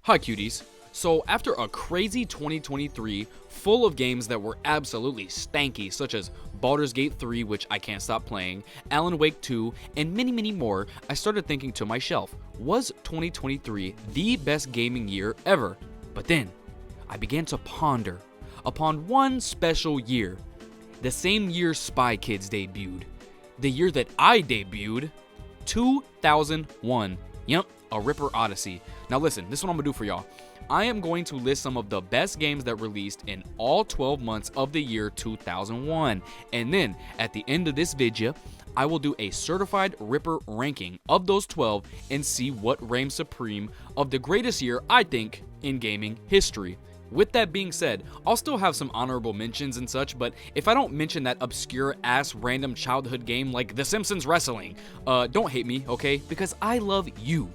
Hi cuties. So after a crazy 2023 full of games that were absolutely stanky, such as Baldur's Gate 3, which I can't stop playing, Alan Wake 2, and many more, I started thinking to myself, was 2023 the best gaming year ever? But then, I began to ponder upon one special year, the same year Spy Kids debuted, the year that I debuted, 2001. Yep, a Ripper Odyssey. Now listen, this is what I'm gonna do for y'all. I am going to list some of the best games that released in all 12 months of the year 2001. And then, at the end of this video, I will do a certified Ripper ranking of those 12 and see what reigns supreme of the greatest year, I think, in gaming history. With that being said, I'll still have some honorable mentions and such, but if I don't mention that obscure ass random childhood game like The Simpsons Wrestling, don't hate me, okay? Because I love you.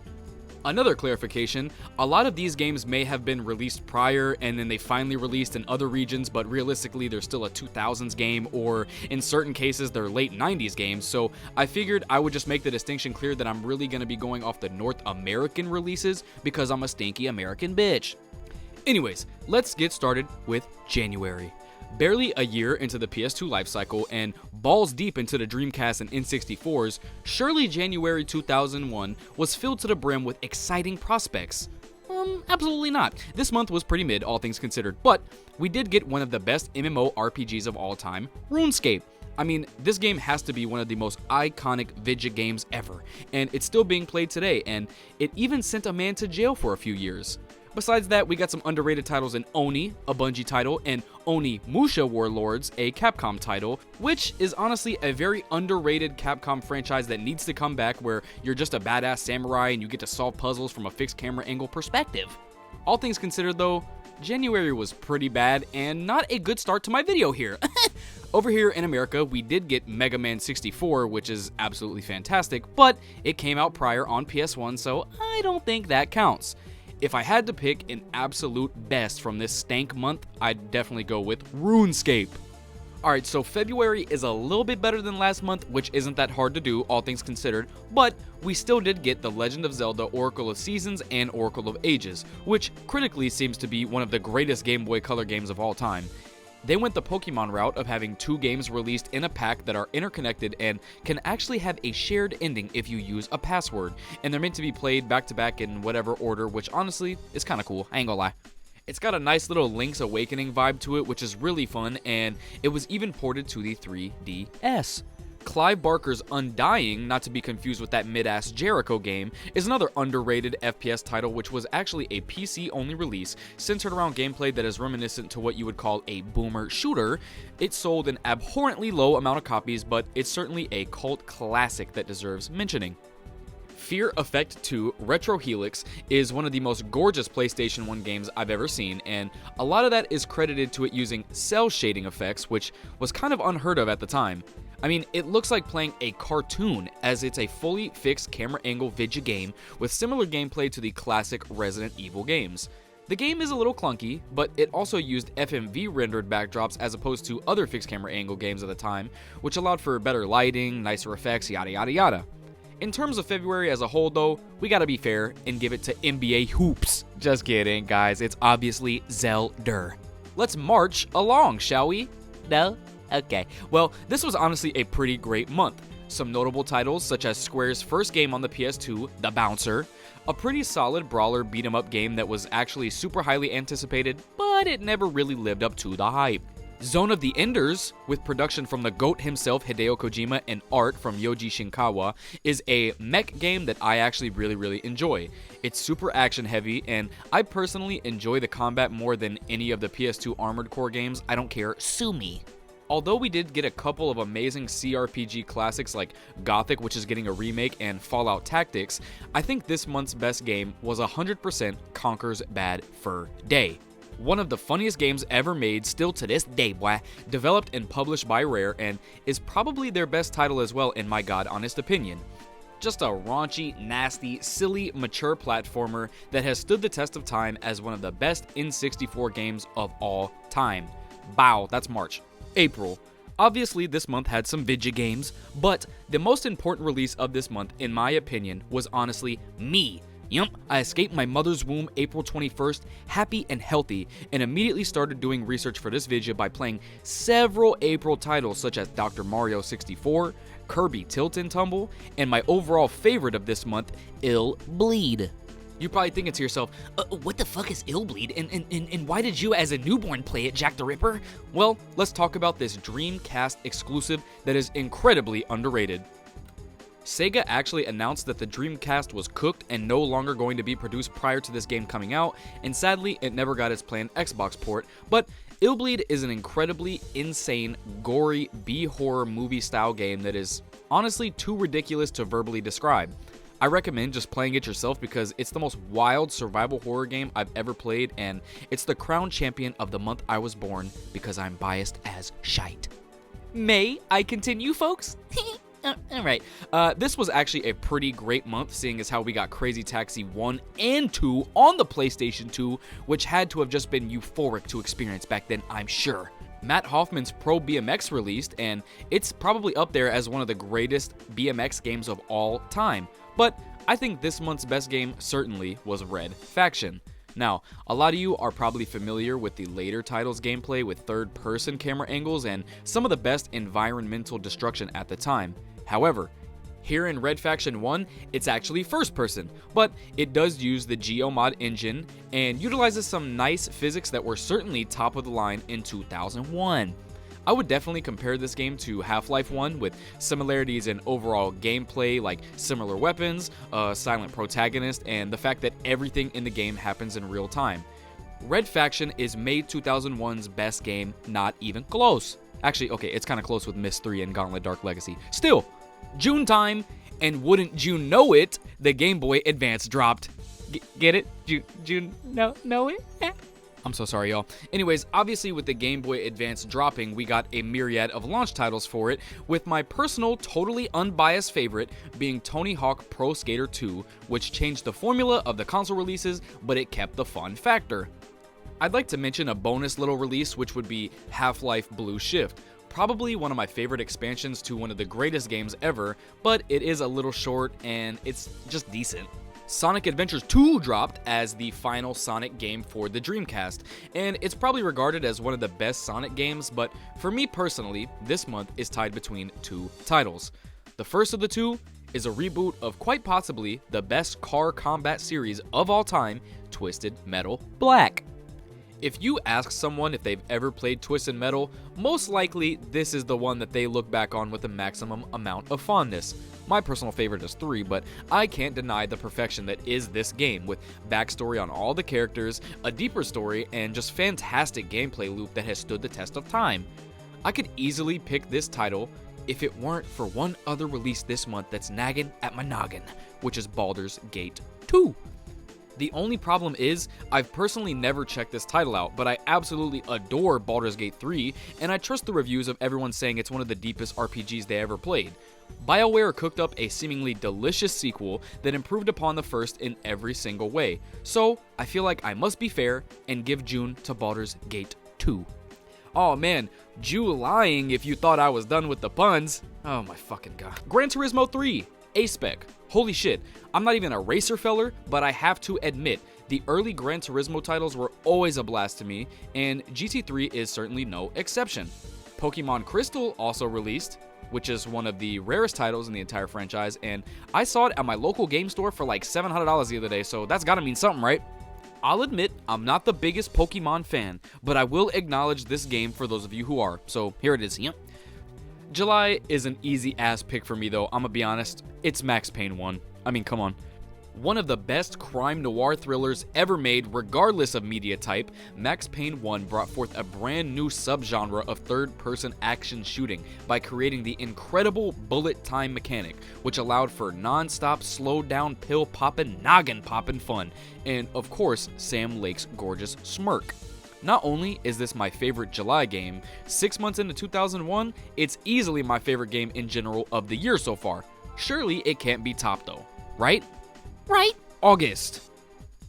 Another clarification, a lot of these games may have been released prior and then they finally released in other regions, but realistically they're still a 2000s game, or in certain cases they're late 90s games, so I figured I would just make the distinction clear that I'm really going to be going off the North American releases because I'm a stinky American bitch. Anyways, let's get started with January. Barely a year into the PS2 lifecycle and balls deep into the Dreamcast and N64s, surely January 2001 was filled to the brim with exciting prospects. Absolutely not. This month was pretty mid, all things considered, but we did get one of the best MMORPGs of all time, RuneScape. I mean, this game has to be one of the most iconic video games ever, and it's still being played today, and it even sent a man to jail for a few years. Besides that, we got some underrated titles in Oni, a Bungie title, and Oni Musha Warlords, a Capcom title, which is honestly a very underrated Capcom franchise that needs to come back, where you're just a badass samurai and you get to solve puzzles from a fixed camera angle perspective. All things considered though, January was pretty bad and not a good start to my video here. Over here in America, we did get Mega Man 64, which is absolutely fantastic, but it came out prior on PS1, so I don't think that counts. If I had to pick an absolute best from this stank month, I'd definitely go with RuneScape. Alright, so February is a little bit better than last month, which isn't that hard to do, all things considered, but we still did get The Legend of Zelda Oracle of Seasons and Oracle of Ages, which critically seems to be one of the greatest Game Boy Color games of all time. They went the Pokemon route of having two games released in a pack that are interconnected and can actually have a shared ending if you use a password, and they're meant to be played back to back in whatever order, which honestly is kinda cool, I ain't gonna lie. It's got a nice little Link's Awakening vibe to it, which is really fun, and it was even ported to the 3DS. Clive Barker's Undying, not to be confused with that mid-ass Jericho game, is another underrated FPS title which was actually a PC-only release centered around gameplay that is reminiscent to what you would call a boomer shooter. It sold an abhorrently low amount of copies, but it's certainly a cult classic that deserves mentioning. Fear Effect 2 Retro Helix is one of the most gorgeous PlayStation 1 games I've ever seen, and a lot of that is credited to it using cell shading effects, which was kind of unheard of at the time. I mean, it looks like playing a cartoon, as it's a fully fixed camera angle video game with similar gameplay to the classic Resident Evil games. The game is a little clunky, but it also used FMV rendered backdrops as opposed to other fixed camera angle games at the time, which allowed for better lighting, nicer effects, yada yada yada. In terms of February as a whole though, we gotta be fair and give it to NBA Hoops. Just kidding, guys, it's obviously Zelda. Let's march along, shall we? No? Okay, well, this was honestly a pretty great month. Some notable titles such as Square's first game on the PS2, The Bouncer, a pretty solid brawler beat-em-up game that was actually super highly anticipated, but it never really lived up to the hype. Zone of the Enders, with production from the GOAT himself Hideo Kojima and art from Yoji Shinkawa, is a mech game that I actually really enjoy. It's super action heavy, and I personally enjoy the combat more than any of the PS2 Armored Core games. I don't care, sue me. Although we did get a couple of amazing CRPG classics like Gothic, which is getting a remake, and Fallout Tactics, I think this month's best game was 100% Conker's Bad Fur Day. One of the funniest games ever made, still to this day, boy, developed and published by Rare, and is probably their best title as well in my god honest opinion. Just a raunchy, nasty, silly, mature platformer that has stood the test of time as one of the best N64 games of all time. Bow, that's March. April. Obviously, this month had some video games, but the most important release of this month, in my opinion, was honestly me. Yup, I escaped my mother's womb April 21st, happy and healthy, and immediately started doing research for this video by playing several April titles such as Dr. Mario 64, Kirby Tilt and Tumble, and my overall favorite of this month, Ill Bleed. You're probably thinking to yourself, what the fuck is Ill Bleed, and why did you as a newborn play it, Jack the Ripper? Well, let's talk about this Dreamcast exclusive that is incredibly underrated. Sega actually announced that the Dreamcast was cooked and no longer going to be produced prior to this game coming out, and sadly, it never got its planned Xbox port, but Ill Bleed is an incredibly insane, gory, B-horror movie-style game that is honestly too ridiculous to verbally describe. I recommend just playing it yourself because it's the most wild survival horror game I've ever played, and it's the crown champion of the month I was born because I'm biased as shite. May I continue, folks? Alright, this was actually a pretty great month, seeing as how we got Crazy Taxi 1 and 2 on the PlayStation 2, which had to have just been euphoric to experience back then, I'm sure. Matt Hoffman's Pro BMX released, and it's probably up there as one of the greatest BMX games of all time. But I think this month's best game certainly was Red Faction. Now, a lot of you are probably familiar with the later title's gameplay with third-person camera angles and some of the best environmental destruction at the time. However, here in Red Faction 1, it's actually first-person, but it does use the GeoMod engine and utilizes some nice physics that were certainly top of the line in 2001. I would definitely compare this game to Half-Life 1 with similarities in overall gameplay like similar weapons, a silent protagonist, and the fact that everything in the game happens in real time. Red Faction is May 2001's best game, not even close. Actually, okay, it's kind of close with Myst 3 and Gauntlet Dark Legacy. Still, June time, and wouldn't you know it, the Game Boy Advance dropped. Get it? June know it? I'm so sorry, y'all. Anyways, obviously with the Game Boy Advance dropping, we got a myriad of launch titles for it, with my personal, totally unbiased favorite being Tony Hawk Pro Skater 2, which changed the formula of the console releases, but it kept the fun factor. I'd like to mention a bonus little release, which would be Half-Life Blue Shift. Probably one of my favorite expansions to one of the greatest games ever, but it is a little short and it's just decent. Sonic Adventures 2 dropped as the final Sonic game for the Dreamcast, and it's probably regarded as one of the best Sonic games, but for me personally, this month is tied between two titles. The first of the two is a reboot of quite possibly the best car combat series of all time, Twisted Metal Black. If you ask someone if they've ever played Twisted Metal, most likely this is the one that they look back on with the maximum amount of fondness. My personal favorite is 3, but I can't deny the perfection that is this game, with backstory on all the characters, a deeper story, and just fantastic gameplay loop that has stood the test of time. I could easily pick this title if it weren't for one other release this month that's nagging at my noggin, which is Baldur's Gate 2. The only problem is, I've personally never checked this title out, but I absolutely adore Baldur's Gate 3, and I trust the reviews of everyone saying it's one of the deepest RPGs they ever played. BioWare cooked up a seemingly delicious sequel that improved upon the first in every single way, so I feel like I must be fair and give June to Baldur's Gate 2. Oh man, Jew-lying if you thought I was done with the puns. Oh my fucking god. Gran Turismo 3, A-Spec. Holy shit, I'm not even a racer feller, but I have to admit, the early Gran Turismo titles were always a blast to me, and GT3 is certainly no exception. Pokemon Crystal also released, which is one of the rarest titles in the entire franchise, and I saw it at my local game store for like $700 the other day, so that's gotta mean something, right? I'll admit, I'm not the biggest Pokemon fan, but I will acknowledge this game for those of you who are, so here it is. Yep. July is an easy-ass pick for me, though, I'm gonna be honest. It's Max Payne 1. I mean, come on. One of the best crime noir thrillers ever made, regardless of media type, Max Payne 1 brought forth a brand new subgenre of third-person action shooting by creating the incredible bullet time mechanic, which allowed for non-stop, slowed-down, pill-poppin', noggin-poppin' fun, and, of course, Sam Lake's gorgeous smirk. Not only is this my favorite July game, 6 months into 2001, it's easily my favorite game in general of the year so far. Surely it can't be topped though, right? Right? August.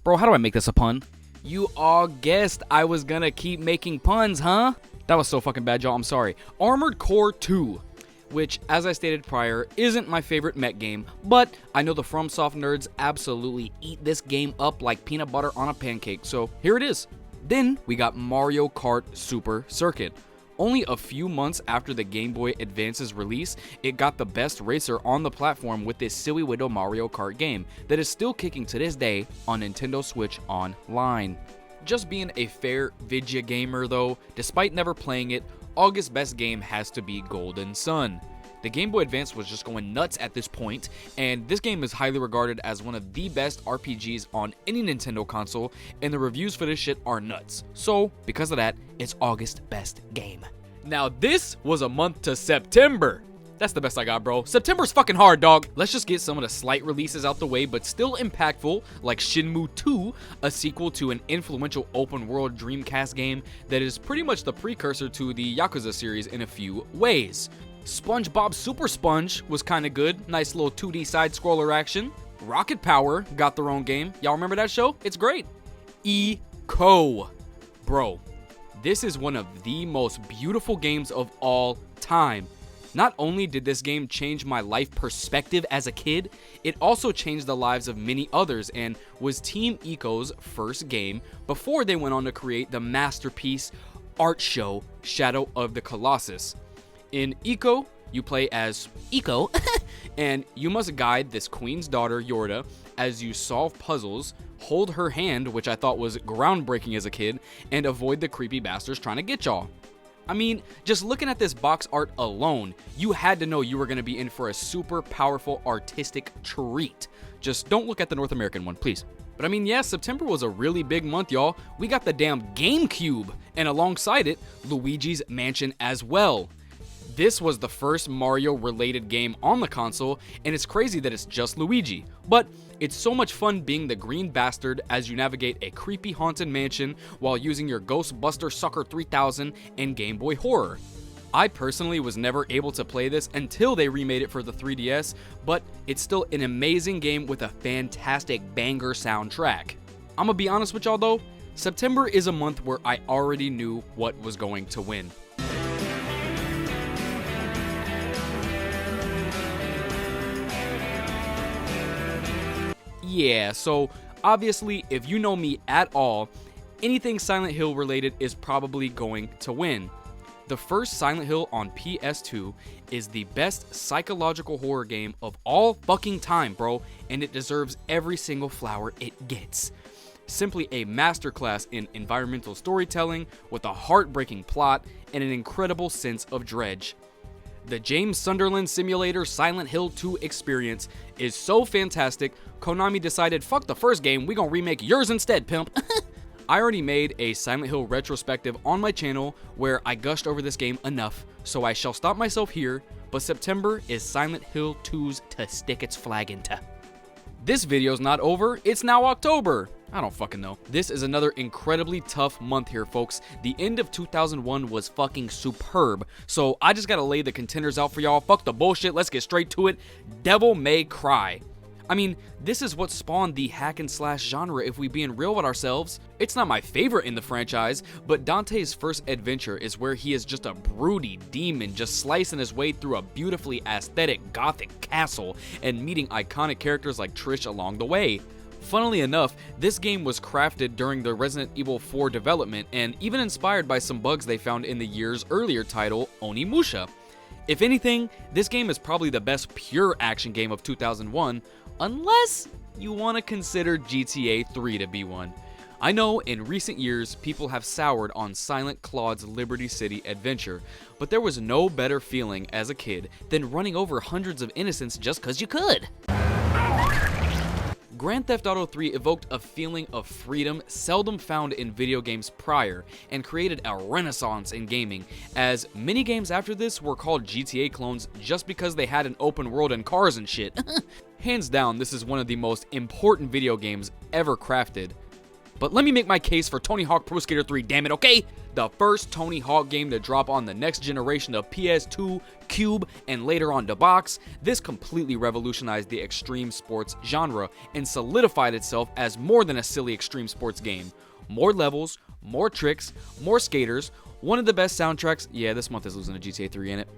Bro, how do I make this a pun? You all guessed I was gonna keep making puns, huh? That was so fucking bad, y'all, I'm sorry. Armored Core 2. which, as I stated prior, isn't my favorite mech game, but I know the FromSoft nerds absolutely eat this game up like peanut butter on a pancake, so here it is. Then we got Mario Kart Super Circuit. Only a few months after the Game Boy Advance's release, it got the best racer on the platform with this silly little Mario Kart game that is still kicking to this day on Nintendo Switch Online. Just being a fair vidya gamer though, despite never playing it, August's best game has to be Golden Sun. The Game Boy Advance was just going nuts at this point, and this game is highly regarded as one of the best RPGs on any Nintendo console, and the reviews for this shit are nuts. So, because of that, it's August's best game. Now, this was a month to September. That's the best I got, bro. September's fucking hard, dog. Let's just get some of the slight releases out the way, but still impactful, like Shenmue 2, a sequel to an influential open-world Dreamcast game that is pretty much the precursor to the Yakuza series in a few ways. SpongeBob Super Sponge was kinda good, nice little 2D side-scroller action. Rocket Power got their own game. Y'all remember that show? It's great. Eco. Bro, this is one of the most beautiful games of all time. Not only did this game change my life perspective as a kid, it also changed the lives of many others and was Team Eco's first game before they went on to create the masterpiece art show Shadow of the Colossus. In Eco, you play as Eco, and you must guide this queen's daughter, Yorda, as you solve puzzles, hold her hand, which I thought was groundbreaking as a kid, and avoid the creepy bastards trying to get y'all. I mean, just looking at this box art alone, you had to know you were going to be in for a super powerful artistic treat. Just don't look at the North American one, please. But I mean, yeah, September was a really big month, y'all. We got the damn GameCube, and alongside it, Luigi's Mansion as well. This was the first Mario-related game on the console, and it's crazy that it's just Luigi. But it's so much fun being the green bastard as you navigate a creepy haunted mansion while using your Ghostbuster Sucker 3000 and Game Boy Horror. I personally was never able to play this until they remade it for the 3DS, but it's still an amazing game with a fantastic banger soundtrack. I'm gonna be honest with y'all though, September is a month where I already knew what was going to win. Yeah, so obviously, if you know me at all, anything Silent Hill related is probably going to win. The first Silent Hill on PS2 is the best psychological horror game of all fucking time, bro, and it deserves every single flower it gets. Simply a masterclass in environmental storytelling with a heartbreaking plot and an incredible sense of dread. The James Sunderland Simulator Silent Hill 2 experience is so fantastic, Konami decided, fuck the first game, we gonna remake yours instead, pimp. I already made a Silent Hill retrospective on my channel where I gushed over this game enough, so I shall stop myself here, but September is Silent Hill 2's to stick its flag into. This video's not over, it's now October. I don't fucking know. This is another incredibly tough month here, folks. The end of 2001 was fucking superb, so I just gotta lay the contenders out for y'all. Fuck the bullshit, let's get straight to it. Devil May Cry. I mean, this is what spawned the hack and slash genre if we being real with ourselves. It's not my favorite in the franchise, but Dante's first adventure is where he is just a broody demon just slicing his way through a beautifully aesthetic gothic castle and meeting iconic characters like Trish along the way. Funnily enough, this game was crafted during the Resident Evil 4 development and even inspired by some bugs they found in the year's earlier title, Onimusha. If anything, this game is probably the best pure action game of 2001, unless you want to consider GTA 3 to be one. I know in recent years, people have soured on Silent Claude's Liberty City adventure, but there was no better feeling as a kid than running over hundreds of innocents just cause you could. Grand Theft Auto 3 evoked a feeling of freedom seldom found in video games prior and created a renaissance in gaming, as many games after this were called GTA clones just because they had an open world and cars and shit. Hands down, this is one of the most important video games ever crafted. But let me make my case for Tony Hawk Pro Skater 3, damn it, okay? The first Tony Hawk game to drop on the next generation of PS2, Cube, and later on the box, this completely revolutionized the extreme sports genre and solidified itself as more than a silly extreme sports game. More levels, more tricks, more skaters, one of the best soundtracks. Yeah, this month is losing to GTA 3 in it.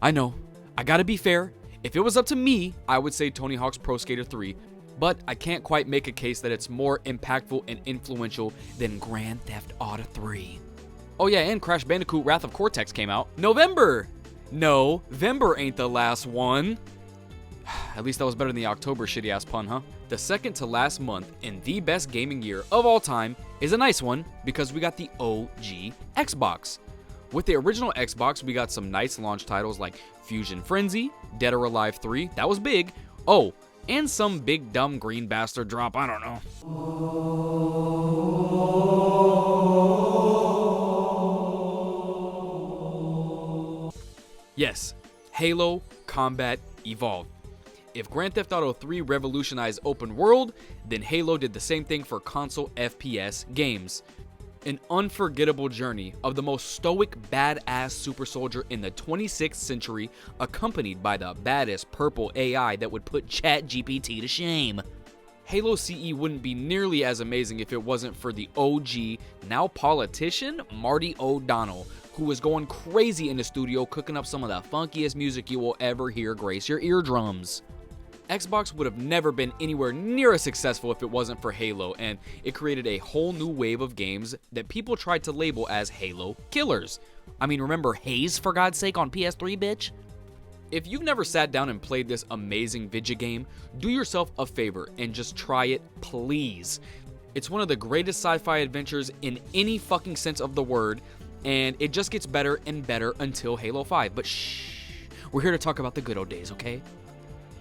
I know, I gotta be fair. If it was up to me, I would say Tony Hawk's Pro Skater 3, but I can't quite make a case that it's more impactful and influential than Grand Theft Auto 3. Oh yeah, and Crash Bandicoot Wrath of Cortex came out November. No, Vember ain't the last one. At least that was better than the October shitty ass pun, huh? The second to last month in the best gaming year of all time is a nice one because we got the OG Xbox. With the original Xbox, we got some nice launch titles like Fusion Frenzy, Dead or Alive 3, that was big. Oh, and some big dumb green bastard drop, I don't know. Yes, Halo Combat Evolved. If Grand Theft Auto 3 revolutionized open world, then Halo did the same thing for console FPS games. An unforgettable journey of the most stoic badass super soldier in the 26th century, accompanied by the baddest purple AI that would put ChatGPT to shame. Halo CE wouldn't be nearly as amazing if it wasn't for the OG, now politician, Marty O'Donnell, who was going crazy in the studio cooking up some of the funkiest music you will ever hear grace your eardrums. Xbox would have never been anywhere near as successful if it wasn't for Halo, and it created a whole new wave of games that people tried to label as Halo killers. I mean, remember Haze, for God's sake, on PS3, bitch? If you've never sat down and played this amazing video game, do yourself a favor and just try it, please. It's one of the greatest sci-fi adventures in any fucking sense of the word, and it just gets better and better until Halo 5. But shh, we're here to talk about the good old days, okay?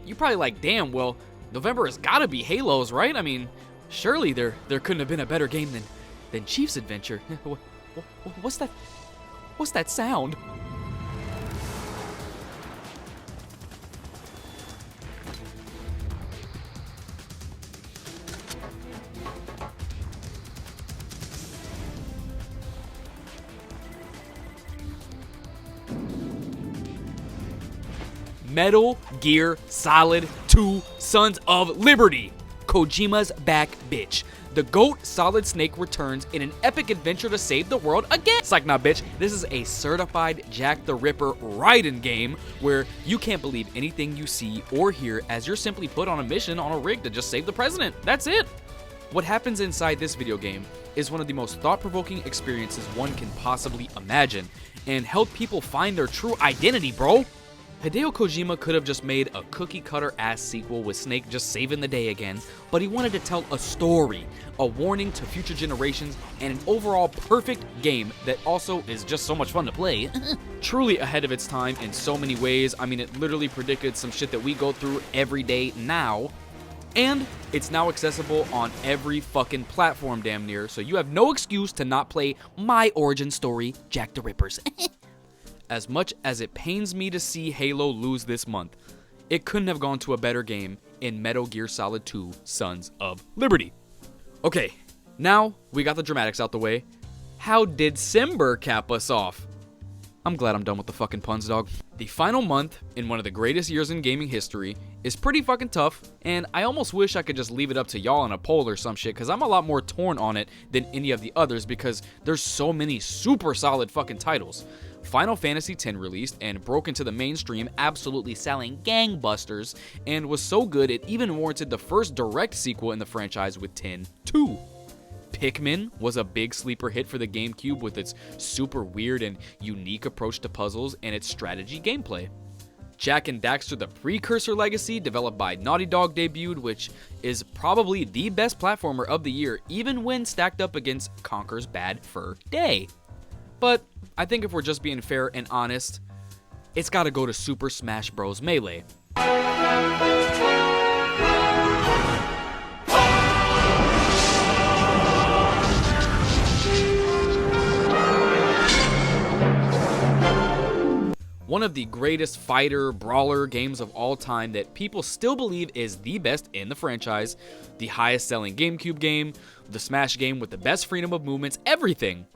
You're probably like, damn, well, November has gotta be Halo's, right? I mean, surely there couldn't have been a better game than Chief's Adventure. What's that sound? Metal Gear Solid 2 Sons of Liberty. Kojima's back, bitch. The GOAT Solid Snake returns in an epic adventure to save the world again. It's like, nah, bitch. This is a certified Jack the Ripper Raiden game where you can't believe anything you see or hear as you're simply put on a mission on a rig to just save the president. That's it. What happens inside this video game is one of the most thought-provoking experiences one can possibly imagine and help people find their true identity, bro. Hideo Kojima could have just made a cookie-cutter ass sequel with Snake just saving the day again, but he wanted to tell a story, a warning to future generations, and an overall perfect game that also is just so much fun to play. Truly ahead of its time in so many ways. I mean, it literally predicted some shit that we go through every day now, and it's now accessible on every fucking platform damn near, so you have no excuse to not play my origin story, Jack the Ripper's. As much as it pains me to see Halo lose this month, it couldn't have gone to a better game in Metal Gear Solid 2 Sons of Liberty. Okay, now we got the dramatics out the way. How did December cap us off? I'm glad I'm done with the fucking puns, dog. The final month in one of the greatest years in gaming history is pretty fucking tough, and I almost wish I could just leave it up to y'all on a poll or some shit, because I'm a lot more torn on it than any of the others because there's so many super solid fucking titles. Final Fantasy X released and broke into the mainstream, absolutely selling gangbusters, and was so good it even warranted the first direct sequel in the franchise with 10-2. Pikmin was a big sleeper hit for the GameCube with its super weird and unique approach to puzzles and its strategy gameplay. Jak and Daxter: The Precursor Legacy, developed by Naughty Dog, debuted, which is probably the best platformer of the year, even when stacked up against Conker's Bad Fur Day. But I think if we're just being fair and honest, it's gotta go to Super Smash Bros. Melee. One of the greatest fighter, brawler games of all time that people still believe is the best in the franchise, the highest selling GameCube game, the Smash game with the best freedom of movements, everything.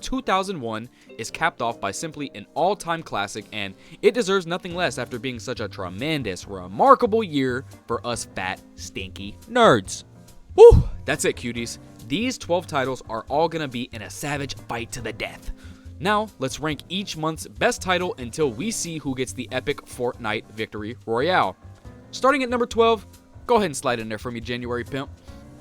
2001 is capped off by simply an all-time classic, and it deserves nothing less after being such a tremendous, remarkable year for us fat, stinky nerds. Whew, that's it, cuties. These 12 titles are all gonna be in a savage fight to the death. Now, let's rank each month's best title until we see who gets the epic Fortnite Victory Royale. Starting at number 12, go ahead and slide in there for me, January Pimp.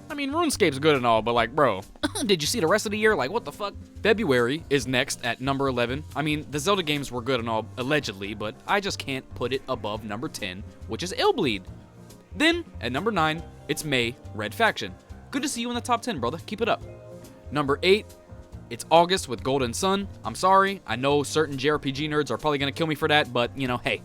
I mean, RuneScape's good and all, but like, bro, did you see the rest of the year? Like, what the fuck? February is next at number 11. I mean, the Zelda games were good and all, allegedly, but I just can't put it above number 10, which is Illbleed. Then, at number 9, it's May, Red Faction. Good to see you in the top 10, brother. Keep it up. Number 8, it's August with Golden Sun. I'm sorry, I know certain JRPG nerds are probably gonna kill me for that, but, you know, hey.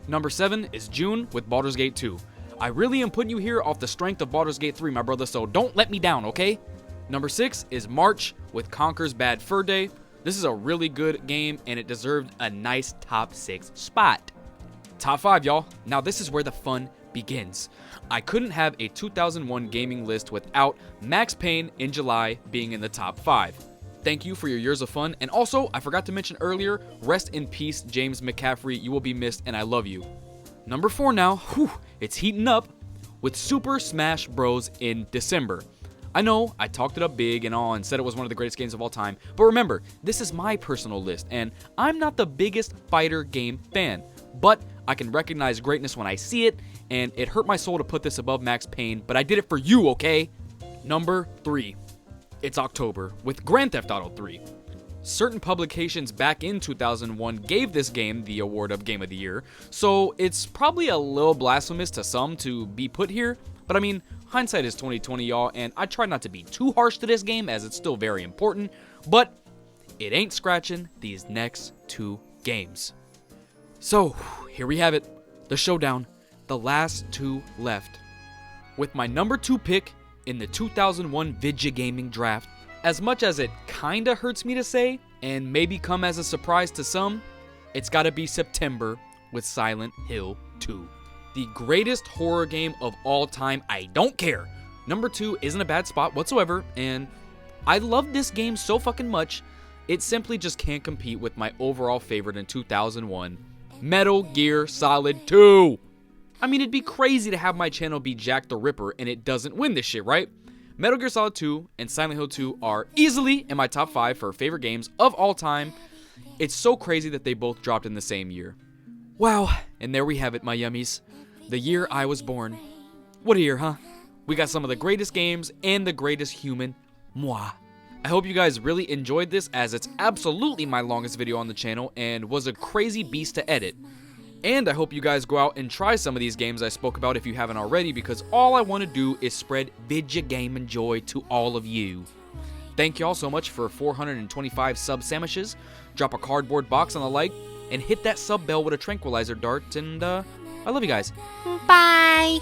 Number 7 is June with Baldur's Gate 2. I really am putting you here off the strength of Baldur's Gate 3, my brother, so don't let me down, okay? Number 6 is March with Conker's Bad Fur Day. This is a really good game, and it deserved a nice top 6 spot. Top 5, y'all. Now this is where the fun begins. I couldn't have a 2001 gaming list without Max Payne in July being in the top 5. Thank you for your years of fun, and also, I forgot to mention earlier, rest in peace, James McCaffrey. You will be missed, and I love you. Number 4 now, whew, it's heating up with Super Smash Bros. In December. I know, I talked it up big and all and said it was one of the greatest games of all time, but remember, this is my personal list, and I'm not the biggest fighter game fan, but I can recognize greatness when I see it, and it hurt my soul to put this above Max Payne, but I did it for you, okay? Number 3, it's October with Grand Theft Auto 3. Certain publications back in 2001 gave this game the award of Game of the Year, so it's probably a little blasphemous to some to be put here, but I mean, hindsight is 20/20, y'all, and I try not to be too harsh to this game as it's still very important, but it ain't scratching these next 2 games. So, here we have it, the showdown, the last 2 left. With my number 2 pick in the 2001 Vidya Gaming Draft, as much as it kinda hurts me to say, and maybe come as a surprise to some, it's gotta be September with Silent Hill 2. The greatest horror game of all time, I don't care. Number 2 isn't a bad spot whatsoever, and I love this game so fucking much, it simply just can't compete with my overall favorite in 2001, Metal Gear Solid 2. I mean, it'd be crazy to have my channel be Jack the Ripper and it doesn't win this shit, right? Metal Gear Solid 2 and Silent Hill 2 are easily in my top 5 for favorite games of all time. It's so crazy that they both dropped in the same year. Wow, and there we have it, my yummies. The year I was born. What a year, huh? We got some of the greatest games and the greatest human, moi. I hope you guys really enjoyed this, as it's absolutely my longest video on the channel and was a crazy beast to edit. And I hope you guys go out and try some of these games I spoke about if you haven't already, because all I want to do is spread Vidya gaming joy to all of you. Thank y'all so much for 425 sub sandwiches. Drop a cardboard box on the like, and hit that sub bell with a tranquilizer dart, and I love you guys. Bye!